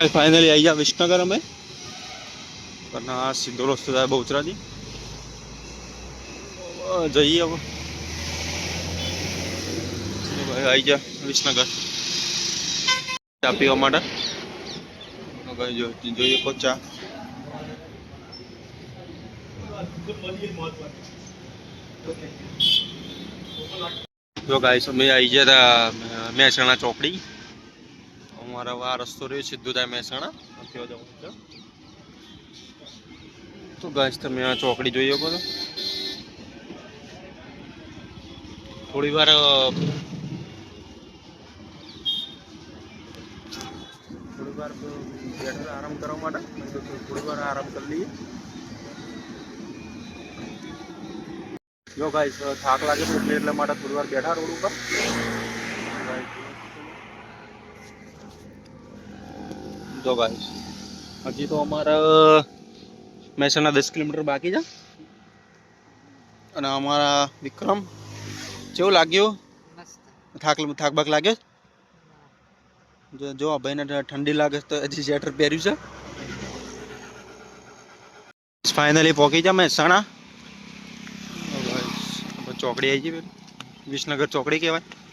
finally I जा विसनगर में वरना सीधो रस्तो था बहुचराजी जाइए अब भाई आई जा विसनगर चा पीवा माटे जो જોઈએ કોચા જો ગાઈસ અમે આવી ગયા હતા મહેસાણા ચોકડી અમારા આ રસ્તો રહ્યો સીધો થાય મહેસાણા તો ગાઈસ તમે આ ચોકડી જોઈ શકો છો થોડી વાર બેઠા આરામ કરવા માટે થોડી વાર આરામ કરી લઈએ જો ગાઈસ થાક લાગે તો એટલે માટે થોડી વાર બેઠા રોડ ઉપર જો ગાઈસ હજી તો અમારા મહેસાણા 10 કિલોમીટર બાકી છે અને અમારા વિક્રમ કેવું લાગ્યું થાક બાક લાગ્યો જો ભાઈને ઠંડી લાગે તો હજી સ્વેટર પહેર્યું છે ફાઇનલી પહોંચી જા મહેસાણા ચોકડી આવી ગઈ વિસનગર ચોકડી કહેવાય